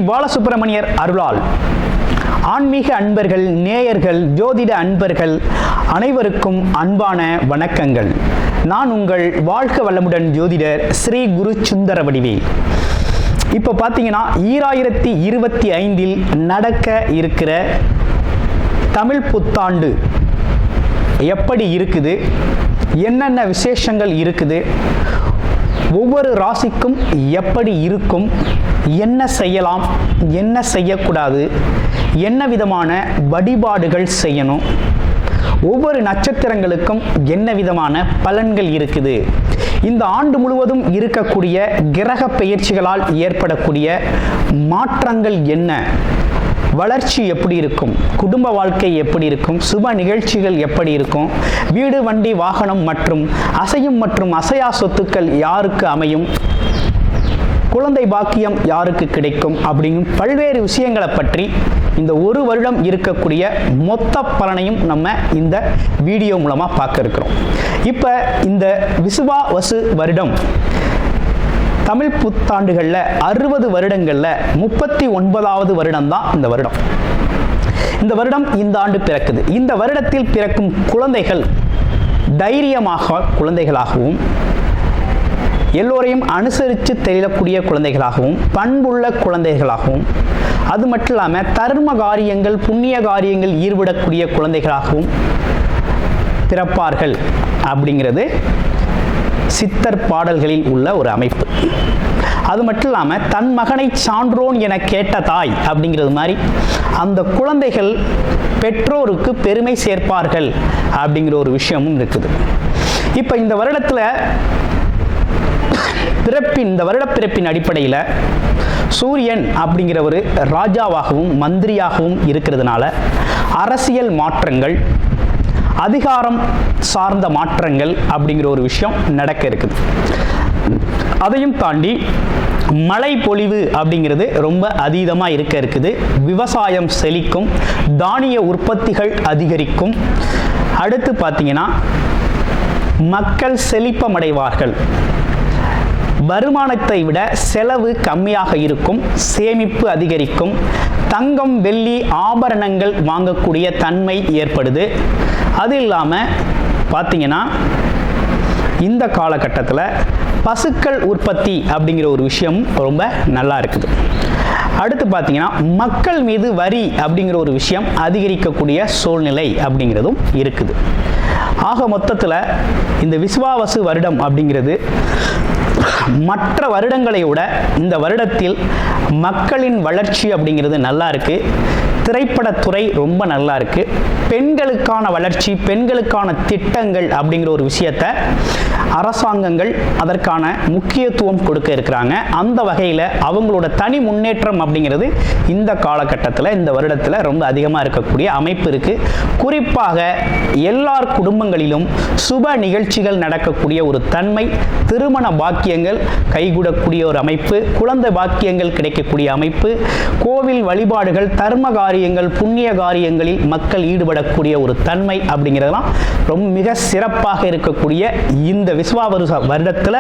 பாலசுப்பிரமணியர் அருளால் ஆன்மீக அன்பர்கள், நேயர்கள், ஜோதிட அன்பர்கள் அனைவருக்கும் அன்பான வணக்கங்கள். நான் உங்கள் வாழ்க வளமுடன் ஜோதிடர் ஸ்ரீ குரு சுந்தரவடிவேல். இப்போ பார்த்தீங்கன்னா 2025 நடக்க இருக்கிற தமிழ் புத்தாண்டு எப்படி இருக்குது, என்னென்ன விசேஷங்கள் இருக்குது, ஒவ்வொரு ராசிக்கும் எப்படி இருக்கும், என்ன செய்யலாம், என்ன செய்யக்கூடாது, என்ன விதமான வழிபாடுகள் செய்யணும், ஒவ்வொரு நட்சத்திரங்களுக்கும் என்ன விதமான பலன்கள் இருக்குது, இந்த ஆண்டு முழுவதும் இருக்கக்கூடிய கிரக பெயர்ச்சிகளால் ஏற்படக்கூடிய மாற்றங்கள் என்ன, வளர்ச்சி எப்படி இருக்கும், குடும்ப வாழ்க்கை எப்படி இருக்கும், சுப நிகழ்ச்சிகள் எப்படி இருக்கும், வீடு, வண்டி, வாகனம் மற்றும் அசையும் மற்றும் அசையா சொத்துக்கள் யாருக்கு அமையும், குழந்தை பாக்கியம் யாருக்கு கிடைக்கும் அப்படிங்கும் பல்வேறு விஷயங்களை பற்றி இந்த ஒரு வருடம் இருக்கக்கூடிய மொத்த பலனையும் நம்ம இந்த வீடியோ மூலமாக பார்க்க இருக்கிறோம். இப்போ இந்த விசுவாவசு வருடம் தமிழ் புத்தாண்டுகளில் 60 வருடங்களில் 39வது வருடம் தான் இந்த வருடம். இந்த வருடம் இந்த ஆண்டு பிறக்குது. இந்த வருடத்தில் பிறக்கும் குழந்தைகள் தைரியமாக குழந்தைகளாகவும், எல்லோரையும் அனுசரித்து தெரியக்கூடிய குழந்தைகளாகவும், பண்புள்ள குழந்தைகளாகவும், அது மட்டும் இல்லாமல் தர்ம காரியங்கள், புண்ணிய காரியங்கள் ஈடுபடக்கூடிய குழந்தைகளாகவும் பிறப்பார்கள் அப்படிங்கிறது சித்தர் பாடல்களில் உள்ள ஒரு அமைப்பு. அது மட்டும் இல்லாமல் தன் மகனை சான்றோன் என கேட்ட தாய் அப்படிங்கிறது மாதிரி அந்த குழந்தைகள் பெற்றோருக்கு பெருமை சேர்ப்பார்கள் அப்படிங்கிற ஒரு விஷயமும் இருக்குது. இப்போ இந்த வருடத்தில் இந்த வருட பிறப்பின் அடிப்படையில் சூரியன் அப்படிங்கிற ஒரு ராஜாவாகவும் மந்திரியாகவும் இருக்கிறதுனால அரசியல் மாற்றங்கள், அதிகாரம் சார்ந்த மாற்றங்கள் அப்படிங்கிற ஒரு விஷயம் நடக்க இருக்குது. அதையும் தாண்டி மழை பொழிவு அப்படிங்கிறது ரொம்ப அதீதமாக இருக்குது. விவசாயம் செழிக்கும், தானிய உற்பத்திகள் அதிகரிக்கும். அடுத்து பார்த்தீங்கன்னா மக்கள் செழிப்பமடைவார்கள். வருமானத்தை விட செலவு கம்மியாக இருக்கும், சேமிப்பு அதிகரிக்கும், தங்கம், வெள்ளி, ஆபரணங்கள் வாங்கக்கூடிய தன்மை ஏற்படுது. அது இல்லாமல் பார்த்தீங்கன்னா இந்த காலகட்டத்தில் பசுக்கள் உற்பத்தி அப்படிங்கிற ஒரு விஷயம் ரொம்ப நல்லா இருக்குது. அடுத்து பார்த்தீங்கன்னா மக்கள் மீது வரி அப்படிங்கிற ஒரு விஷயம் அதிகரிக்கக்கூடிய சூழ்நிலை அப்படிங்கிறதும் இருக்குது. ஆக மொத்தத்தில் இந்த விசுவாவசு வருடம் அப்படிங்கிறது மற்ற வருடங்களை விட இந்த வருடத்தில் மக்களின் வளர்ச்சி அப்படிங்கிறது நல்லா இருக்கு. திரைப்படத்துறை ரொம்ப நல்லா இருக்கு. பெண்களுக்கான வளர்ச்சி, பெண்களுக்கான திட்டங்கள் அப்படிங்கிற ஒரு விஷயத்தை அரசாங்கங்கள் அதற்கான முக்கியத்துவம் கொடுக்க இருக்கிறாங்க. அந்த வகையில் அவங்களோட தனி முன்னேற்றம் அப்படிங்கிறது இந்த காலகட்டத்தில், இந்த வருடத்தில் ரொம்ப அதிகமாக இருக்கக்கூடிய அமைப்பு இருக்கு. குறிப்பாக எல்லார் குடும்பங்களிலும் சுப நிகழ்ச்சிகள் நடக்கக்கூடிய ஒரு தன்மை, திருமண பாக்கியங்கள் கைகூடக்கூடிய ஒரு அமைப்பு, குழந்தை பாக்கியங்கள் கிடைக்கக்கூடிய அமைப்பு, கோவில் வழிபாடுகள், தர்ம காரியங்கள், புண்ணிய காரியங்களில் மக்கள் ஈடுபடக்கூடிய ஒரு தன்மை அப்படிங்கிறதெல்லாம் ரொம்ப மிக சிறப்பாக இருக்கக்கூடிய இந்த விசுவாவசு வருடத்தில்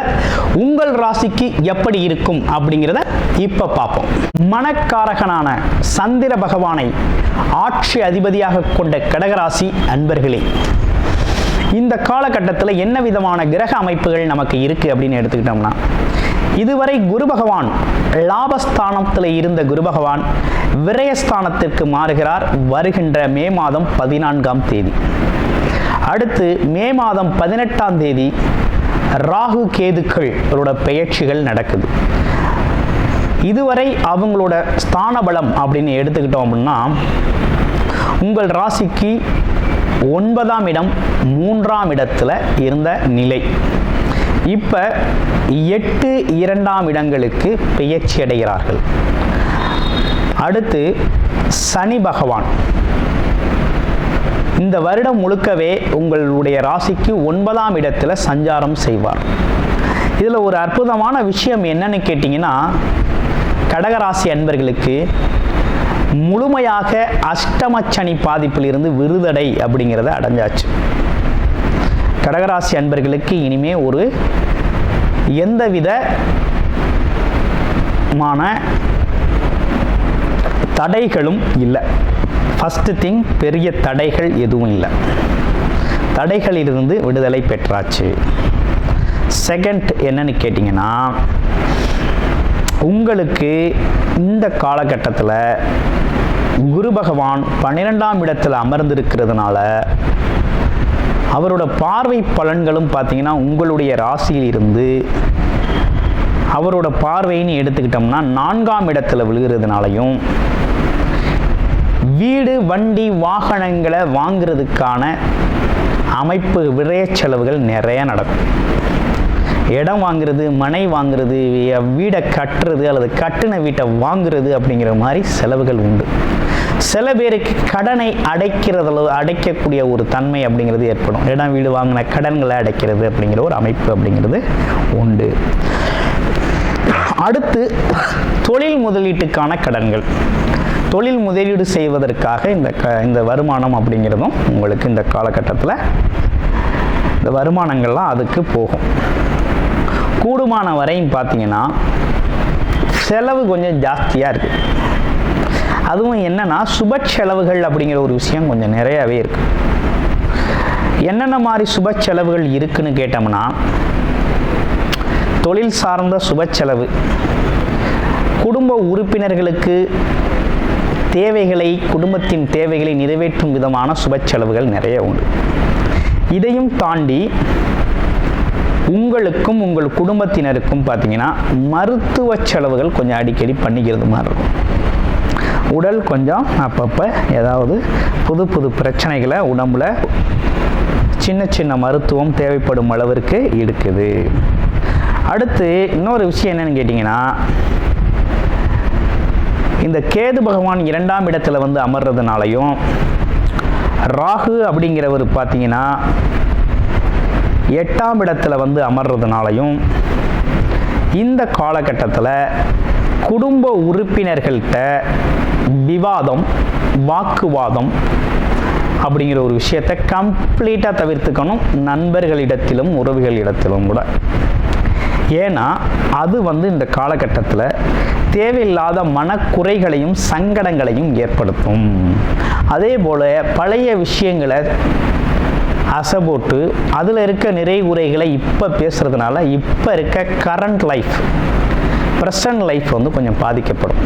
உங்கள் ராசிக்கு எப்படி இருக்கும் அப்படிங்கிறத இப்ப பார்ப்போம். மனக்காரகனான சந்திர பகவானை ஆட்சி அதிபதியாக கொண்ட கடகராசி அன்பர்களே, இந்த காலகட்டத்தில் என்ன விதமான கிரக அமைப்புகள் நமக்கு இருக்கு அப்படின்னு எடுத்துக்கிட்டோம்னா, இதுவரை குரு பகவான் லாபஸ்தானத்தில் இருந்த குரு பகவான் விரயஸ்தானத்திற்கு மாறுகிறார் வருகின்ற மே மாதம் 14ஆம் தேதி. அடுத்து மே மாதம் 18ஆம் தேதி ராகு கேதுக்களோட பெயர்ச்சிகள் நடக்குது. இதுவரை அவங்களோட ஸ்தான பலம் அப்படின்னு எடுத்துக்கிட்டோம் அப்படின்னா, உங்கள் ராசிக்கு 9ஆம் இடம் 3ஆம் இடத்துல இருந்த நிலை இப்ப 8, 2ஆம் இடங்களுக்கு பெயர்ச்சி அடைகிறார்கள். அடுத்து சனி பகவான் இந்த வருடம் முழுக்கவே உங்களுடைய ராசிக்கு 9ஆம் இடத்துல சஞ்சாரம் செய்வார். இதுல ஒரு அற்புதமான விஷயம் என்னன்னு கேட்டீங்கன்னா, கடகராசி அன்பர்களுக்கு முழுமையாக அஷ்டம சனி பாதிப்பில் இருந்து விடுதலை அப்படிங்கிறத அடைஞ்சாச்சு. கடகராசி அன்பர்களுக்கு இனிமே ஒரு எந்தவிதமான தடைகளும் இல்லை. ஃபஸ்ட்டு திங், பெரிய தடைகள் எதுவும் இல்லை. தடைகளிலிருந்து விடுதலை பெற்றாச்சு. செகண்ட் என்னன்னு கேட்டிங்கன்னா, உங்களுக்கு இந்த காலகட்டத்தில் குரு பகவான் 12ஆம் இடத்தில் அமர்ந்திருக்கிறதுனால அவரோட பார்வை பலன்களும் பார்த்தீங்கன்னா உங்களுடைய ராசியில் இருந்து அவரோட பார்வைன்னு எடுத்துக்கிட்டோம்னா 4ஆம் இடத்துல விழுகிறதுனாலையும் வீடு வண்டி வாகனங்களை வாங்கிறதுக்கான அமைப்பு விரய செலவுகள் நிறைய நடக்கும். இடம் வாங்குறது, மனை வாங்குறது, வீடை கட்டுறது அல்லது கட்டின வீட்டை வாங்குறது அப்படிங்கிற மாதிரி செலவுகள் உண்டு. சில பேருக்கு கடனை அடைக்கக்கூடிய ஒரு தன்மை அப்படிங்கிறது ஏற்படும். இடம் வீடு வாங்கின கடன்களை அடைக்கிறது அப்படிங்கிற ஒரு அமைப்பு அப்படிங்கிறது உண்டு. அடுத்து தொழில் முதலீட்டுக்கான கடன்கள். தொழில் முதலீடு செய்வதற்காக இந்த வருமானம் அப்படிங்கிறதும் உங்களுக்கு இந்த காலகட்டத்தில் இந்த வருமானங்கள்லாம் அதுக்கு போகும். கூடுமான வரையும் பார்த்தீங்கன்னா செலவு கொஞ்சம் ஜாஸ்தியாக இருக்குது. அதுவும் என்னன்னா சுப செலவுகள் அப்படிங்கிற ஒரு விஷயம் கொஞ்சம் நிறையாவே இருக்கு. என்னென்ன மாதிரி சுப செலவுகள் இருக்குன்னு கேட்டோம்னா, தொழில் சார்ந்த சுப செலவு, குடும்ப உறுப்பினர்களுக்கு குடும்பத்தின் தேவைகளை நிறைவேற்றும் விதமான சுப செலவுகள் நிறைய உண்டு. இதையும் தாண்டி உங்களுக்கும் உங்கள் குடும்பத்தினருக்கும் பார்த்தீங்கன்னா மருத்துவ செலவுகள் கொஞ்சம் அடிக்கடி பண்ணிக்கிறது மாதிரி இருக்கும். உடல் கொஞ்சம் அப்பப்போ ஏதாவது புது பிரச்சனைகளை உடம்புல சின்ன மருத்துவம் தேவைப்படும் அளவிற்கு இருக்குது. அடுத்து இன்னொரு விஷயம் என்னன்னு கேட்டிங்கன்னா, இந்த கேது பகவான் 2ஆம் இடத்துல வந்து அமர்றதுனாலையும் ராகு அப்படிங்கிறவர் பார்த்தீங்கன்னா 8ஆம் இடத்துல வந்து அமர்றதுனாலையும் இந்த காலகட்டத்தில் குடும்ப உறுப்பினர்கள்ட்ட விவாதம், வாக்குவாதம் அப்படிங்கிற ஒரு விஷயத்தை கம்ப்ளீட்டாக தவிர்த்துக்கணும். நண்பர்களிடத்திலும் உறவுகளிடத்திலும் கூட. ஏன்னா அது வந்து இந்த காலகட்டத்தில் தேவையில்லாத மனக்குறைகளையும் சங்கடங்களையும் ஏற்படுத்தும். அதே போல் பழைய விஷயங்களை அசைபோட்டு அதில் இருக்க நிறைகுறைகளை இப்போ பேசுகிறதுனால இப்போ இருக்க கரண்ட் லைஃப், ப்ரெசன்ட் லைஃப் வந்து கொஞ்சம் பாதிக்கப்படும்.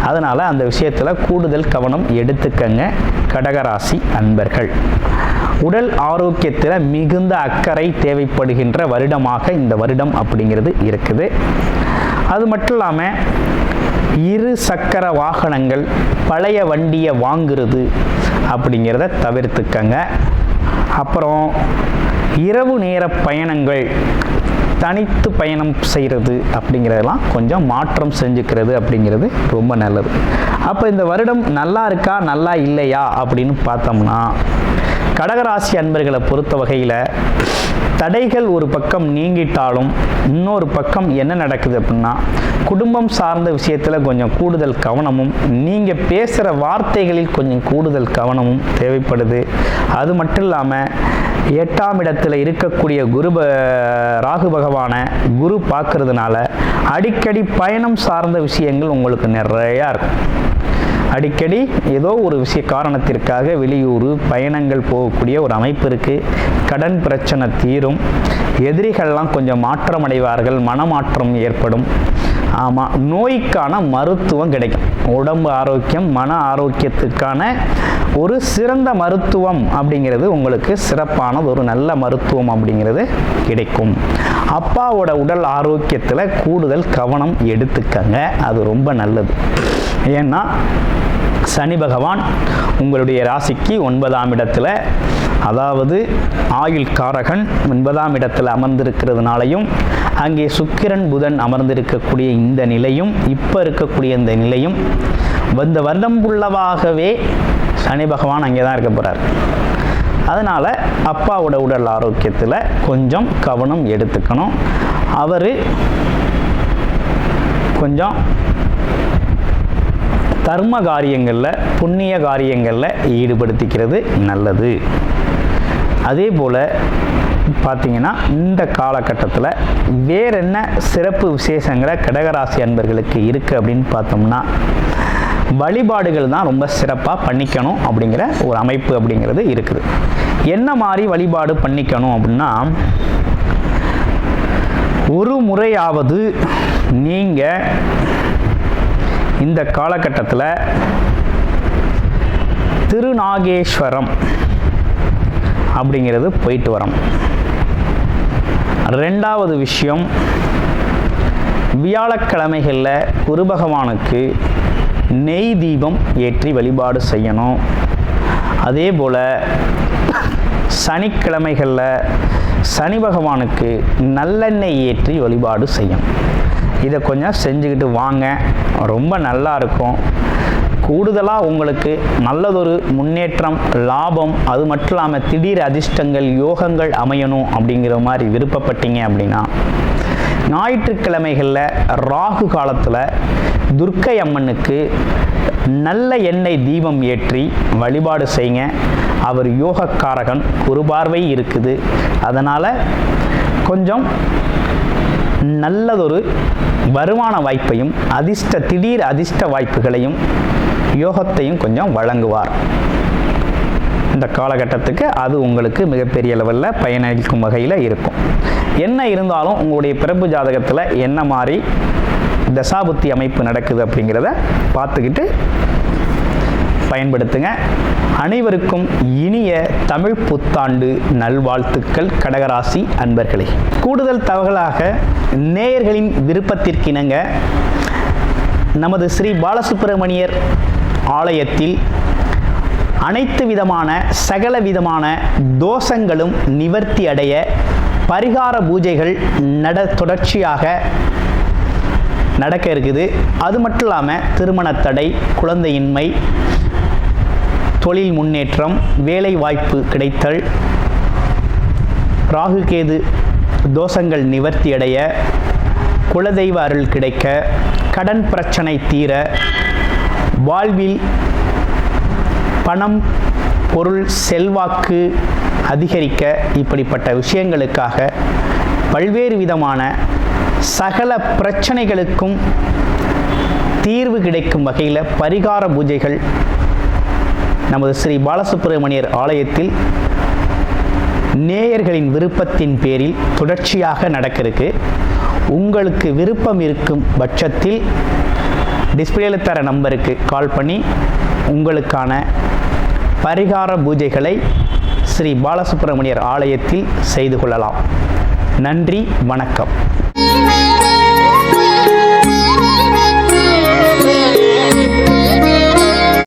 அதனால் அந்த விஷயத்தில் கூடுதல் கவனம் எடுத்துக்கங்க கடகராசி அன்பர்கள். உடல் ஆரோக்கியத்தில் மிகுந்த அக்கறை தேவைப்படுகின்ற வருடமாக இந்த வருடம் அப்படிங்கிறது இருக்குது. அது மட்டும் இல்லாமல் 2 சக்கர வாகனங்கள், பழைய வண்டியை வாங்குறது அப்படிங்கிறத தவிர்த்துக்கங்க. அப்புறம் இரவு நேர பயணங்கள், தனித்து பயணம் செய்கிறது அப்படிங்கிறதெல்லாம் கொஞ்சம் மாற்றம் செஞ்சுக்கிறது அப்படிங்கிறது ரொம்ப நல்லது. அப்போ இந்த வருடம் நல்லா இருக்கா நல்லா இல்லையா அப்படின்னு பார்த்தோம்னா, கடகராசி அன்பர்களை பொறுத்த வகையில் தடைகள் ஒரு பக்கம் நீங்கிட்டாலும் இன்னொரு பக்கம் என்ன நடக்குது அப்படின்னா, குடும்பம் சார்ந்த விஷயத்தில் கொஞ்சம் கூடுதல் கவனமும், நீங்கள் பேசுகிற வார்த்தைகளில் கொஞ்சம் கூடுதல் கவனமும் தேவைப்படுது. அது மட்டும் இல்லாமல் 8ஆம் இடத்துல இருக்கக்கூடிய ராகு பகவானை குரு பார்க்கறதுனால அடிக்கடி பயணம் சார்ந்த விஷயங்கள் உங்களுக்கு நிறையா இருக்கும். அடிக்கடி ஏதோ ஒரு காரணத்திற்காக வெளியூர் பயணங்கள் போகக்கூடிய ஒரு அமைப்பு இருக்குது. கடன் பிரச்சனை தீரும். எதிரிகள்லாம் கொஞ்சம் மாற்றம் அடைவார்கள். மனமாற்றம் ஏற்படும். ஆமாம், நோய்க்கான மருத்துவம் கிடைக்கும். உடம்பு ஆரோக்கியம், மன ஆரோக்கியத்துக்கான ஒரு சிறந்த மருத்துவம் அப்படிங்கிறது உங்களுக்கு சிறப்பான ஒரு நல்ல மருத்துவம் அப்படிங்கிறது கிடைக்கும். அப்பாவோட உடல் ஆரோக்கியத்தில் கூடுதல் கவனம் எடுத்துக்கங்க, அது ரொம்ப நல்லது. ஏன்னா சனி பகவான் உங்களுடைய ராசிக்கு 9ஆம் இடத்துல, அதாவது ஆயுள் காரகன் 9ஆம் இடத்துல அமர்ந்திருக்கிறதுனாலையும், அங்கே சுக்கிரன் புதன் அமர்ந்திருக்கக்கூடிய இந்த நிலையும், இப்போ இருக்கக்கூடிய இந்த நிலையும், இந்த வருடம் உள்ளவாகவே சனி பகவான் அங்கே தான் இருக்க போகிறார். அதனால் அப்பாவோட உடல் ஆரோக்கியத்தில் கொஞ்சம் கவனம் எடுத்துக்கணும். அவர் கொஞ்சம் தர்ம காரியங்களில், புண்ணிய காரியங்களில் ஈடுபடுத்திக்கிறது நல்லது. அதே போல் பார்த்தீங்கன்னா இந்த காலகட்டத்தில் வேற என்ன சிறப்பு விசேஷங்களை கடகராசி அன்பர்களுக்கு இருக்குது அப்படின்னு பார்த்தோம்னா, வழிபாடுகள் தான் ரொம்ப சிறப்பாக பண்ணிக்கணும் அப்படிங்கிற ஒரு அமைப்பு அப்படிங்கிறது இருக்குது. என்ன மாதிரி வழிபாடு பண்ணிக்கணும் அப்படின்னா, ஒரு முறையாவது நீங்கள் இந்த காலகட்டத்தில் திருநாகேஸ்வரம் அப்படிங்கிறது போயிட்டு வரோம். ரெண்டாவது விஷயம், வியாழக்கிழமைகளில் குரு பகவானுக்கு நெய் தீபம் ஏற்றி வழிபாடு செய்யணும். அதே போல் சனிக்கிழமைகளில் சனி பகவானுக்கு நல்லெண்ணெய் ஏற்றி வழிபாடு செய்யணும். இதை கொஞ்சம் செஞ்சுக்கிட்டு வாங்க, ரொம்ப நல்லா இருக்கும். கூடுதலாக உங்களுக்கு நல்லதொரு முன்னேற்றம், லாபம், அது மட்டும் இல்லாமல் திடீர் அதிர்ஷ்டங்கள், யோகங்கள் அமையணும் அப்படிங்கிற மாதிரி விருப்பப்பட்டீங்க அப்படின்னா, ஞாயிற்றுக்கிழமைகளில் ராகு காலத்தில் துர்க்கை அம்மனுக்கு நல்ல எண்ணெய் தீபம் ஏற்றி வழிபாடு செய்யுங்க. அவர் யோகக்காரகன், குரு பார்வை இருக்குது. அதனால் கொஞ்சம் நல்லதொரு வருமான வாய்ப்பையும் திடீர் அதிர்ஷ்ட வாய்ப்புகளையும் யோகத்தையும் கொஞ்சம் வழங்குவார். இந்த காலகட்டத்துக்கு அது உங்களுக்கு மிகப்பெரிய லெவலில் பயனளிக்கும் வகையில் இருக்கும். என்ன இருந்தாலும் உங்களுடைய பிறப்பு ஜாதகத்தில் என்ன மாதிரி தசாபுத்தி அமைப்பு நடக்குது அப்படிங்கிறத பார்த்துக்கிட்டு பயன்படுத்துங்க. அனைவருக்கும் இனிய தமிழ் புத்தாண்டு நல்வாழ்த்துக்கள் கடகராசி அன்பர்களே. கூடுதல் தகவலாக நேயர்களின் விருப்பத்திற்கிணங்க நமது ஸ்ரீ பாலசுப்பிரமணியர் ஆலயத்தில் அனைத்து விதமான சகல விதமான தோஷங்களும் நிவர்த்தி அடைய பரிகார பூஜைகள் தொடர்ச்சியாக நடக்க இருக்குது. அது மட்டும் இல்லாமல் திருமண தடை, குழந்தையின்மை, தொழில் முன்னேற்றம், வேலை வாய்ப்பு கிடைத்தல், ராகு கேது தோஷங்கள் நிவர்த்தி அடைய, குலதெய்வ அருள் கிடைக்க, கடன் பிரச்சனை தீர, வாழ்வில் பணம், பொருள், செல்வாக்கு அதிகரிக்க, இப்படிப்பட்ட விஷயங்களுக்காக பல்வேறு விதமான சகல பிரச்சனைகளுக்கும் தீர்வு கிடைக்கும் வகையில் பரிகார பூஜைகள் நமது ஸ்ரீ பாலசுப்பிரமணியர் ஆலயத்தில் நேயர்களின் விருப்பத்தின் பேரில் தொடர்ச்சியாக நடக்கிறதுக்கு உங்களுக்கு விருப்பம் இருக்கும் பட்சத்தில் டிஸ்பிளேல தர நம்பருக்கு கால் பண்ணி உங்களுக்கான பரிகார பூஜைகளை ஸ்ரீ பாலசுப்பிரமணியர் ஆலயத்தில் செய்து கொள்ளலாம். நன்றி, வணக்கம்.